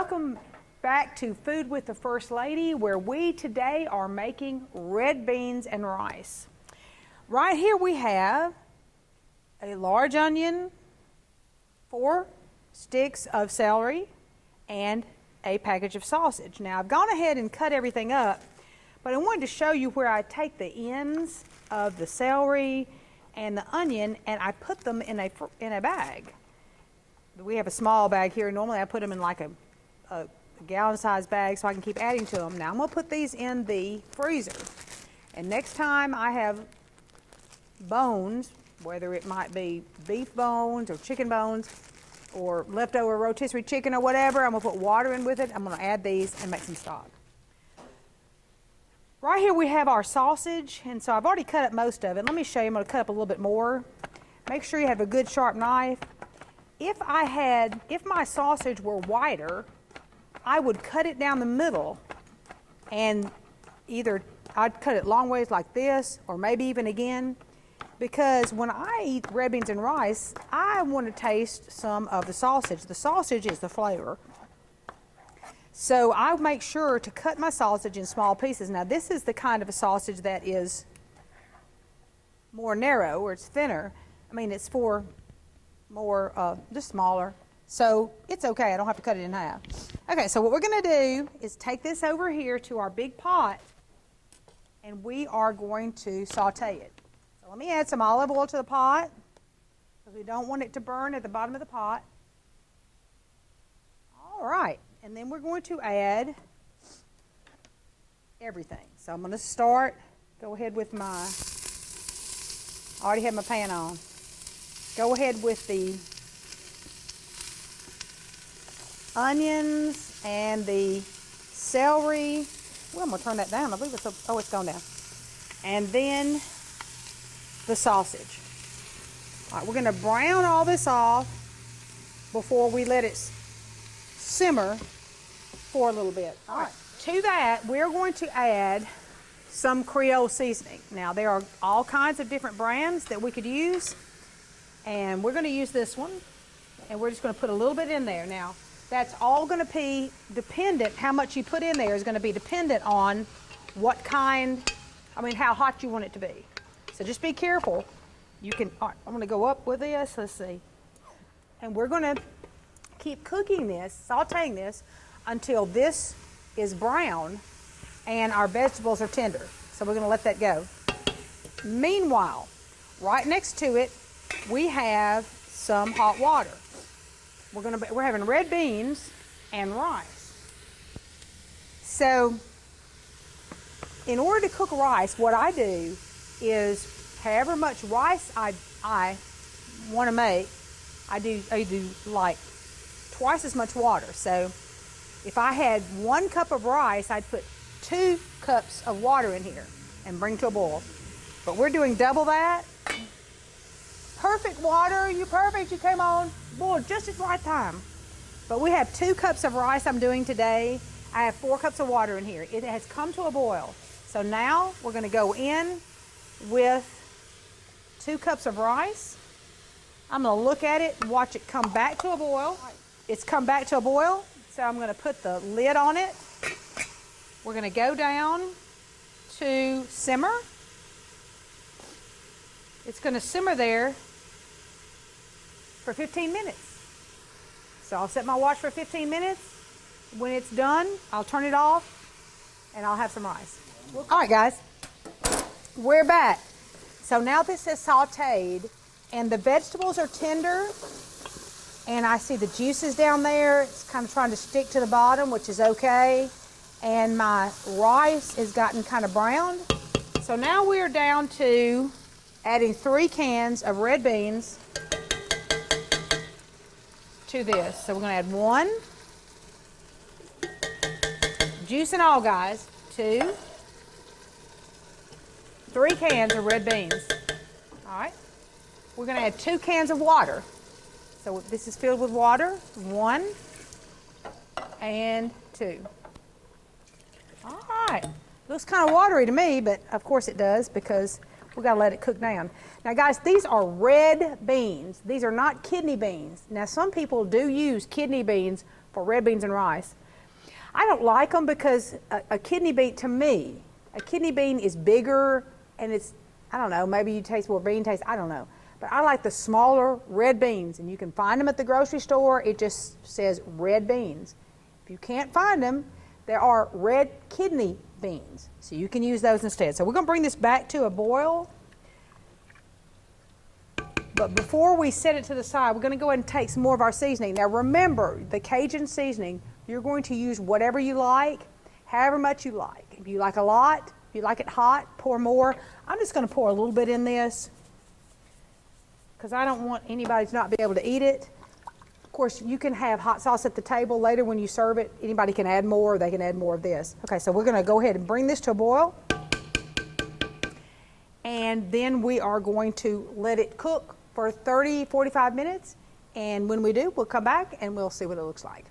welcome back to Food with the First Lady, where we today are making red beans and rice. Right here we have a large onion, 4 sticks of celery, and a package of sausage. Now I've gone ahead and cut everything up, but I wanted to show you where I take the ends of the celery and the onion and I put them in a bag. We have a small bag here. Normally I put them in like a gallon-sized bag so I can keep adding to them. Now I'm going to put these in the freezer. And next time I have bones, whether it might be beef bones or chicken bones or leftover rotisserie chicken or whatever, I'm going to put water in with it. I'm going to add these and make some stock. Right here we have our sausage, and so I've already cut up most of it. Let me show you. I'm going to cut up a little bit more. Make sure you have a good sharp knife. If my sausage were wider, I would cut it down the middle, and either I'd cut it long ways like this, or maybe even again, because when I eat red beans and rice, I want to taste some of the sausage. The sausage is the flavor. So I make sure to cut my sausage in small pieces. Now this is the kind of a sausage that is more narrow, or it's thinner. I mean, it's for more, just smaller. So it's okay, I don't have to cut it in half. Okay, so what we're gonna do is take this over here to our big pot, and we are going to saute it. So let me add some olive oil to the pot, because we don't want it to burn at the bottom of the pot. All right, and then we're going to add everything. So I'm gonna go ahead with I already have my pan on. Go ahead with the onions and the celery. Well, I'm going to turn that down. I believe it's gone down. And then the sausage. All right, we're going to brown all this off before we let it simmer for a little bit. All right. To that, we're going to add some Creole seasoning. Now, there are all kinds of different brands that we could use, and we're going to use this one, and we're just going to put a little bit in there. Now, that's all going to be dependent, how much you put in there is going to be dependent on how hot you want it to be. So just be careful. All right, I'm going to go up with this, let's see. And we're going to keep cooking this, sauteing this, until this is brown and our vegetables are tender. So we're going to let that go. Meanwhile, right next to it, we have some hot water. We're having red beans and rice. So in order to cook rice, what I do is however much rice I want to make, I do like twice as much water. So if I had 1 cup of rice, I'd put 2 cups of water in here and bring to a boil. But we're doing double that. Perfect water, you're perfect, you came on board just at the right time. But we have 2 cups of rice I'm doing today. I have 4 cups of water in here. It has come to a boil. So now we're going to go in with 2 cups of rice. I'm going to look at it and watch it come back to a boil. It's come back to a boil, so I'm going to put the lid on it. We're going to go down to simmer. It's going to simmer there for 15 minutes. So I'll set my watch for 15 minutes. When it's done, I'll turn it off and I'll have some rice. All right, guys, we're back. So now this is sauteed and the vegetables are tender, and I see the juices down there. It's kind of trying to stick to the bottom, which is okay. And my rice has gotten kind of browned. So now we're down to adding 3 cans of red beans to this. So we're going to add 1, juice and all, guys, 2, 3 cans of red beans. All right. We're going to add 2 cans of water. So this is filled with water, 1 and 2. All right. Looks kind of watery to me, but of course it does, because we've got to let it cook down. Now guys, these are red beans. These are not kidney beans. Now some people do use kidney beans for red beans and rice. I don't like them because a kidney bean, to me, a kidney bean is bigger and it's, I don't know, maybe you taste more bean taste, I don't know. But I like the smaller red beans, and you can find them at the grocery store. It just says red beans. If you can't find them, there are red kidney beans, so you can use those instead. So we're going to bring this back to a boil. But before we set it to the side, we're going to go ahead and take some more of our seasoning. Now remember, the Cajun seasoning, you're going to use whatever you like, however much you like. If you like a lot, if you like it hot, pour more. I'm just going to pour a little bit in this because I don't want anybody to not be able to eat it. Of course, you can have hot sauce at the table later when you serve it. Anybody can add more, or they can add more of this. Okay, so we're going to go ahead and bring this to a boil. And then we are going to let it cook for 30, 45 minutes. And when we do, we'll come back and we'll see what it looks like.